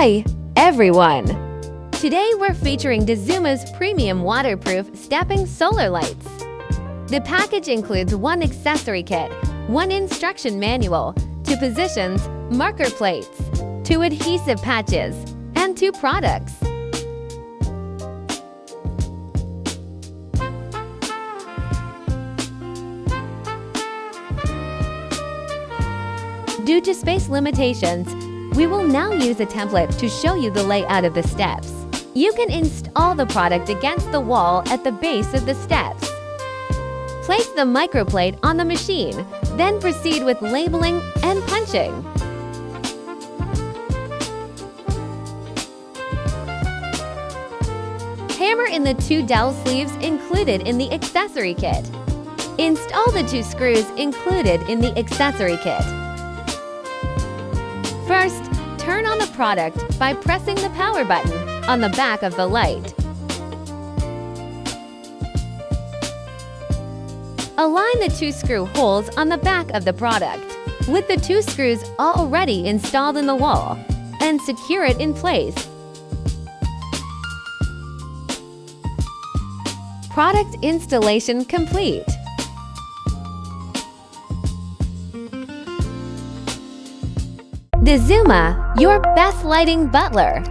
Hi, everyone! Today we're featuring Dazuma's premium waterproof stepping solar lights. The package includes one accessory kit, one instruction manual, 2 positions, marker plates, 2 adhesive patches, and 2 products. Due to space limitations, we will now use a template to show you the layout of the steps. You can install the product against the wall at the base of the steps. Place the microplate on the machine, then proceed with labeling and punching. Hammer in the 2 dowel sleeves included in the accessory kit. Install the 2 screws included in the accessory kit. First, turn on the product by pressing the power button on the back of the light. Align the 2 screw holes on the back of the product with the 2 screws already installed in the wall and secure it in place. Product installation complete. Dazuma, your best lighting butler.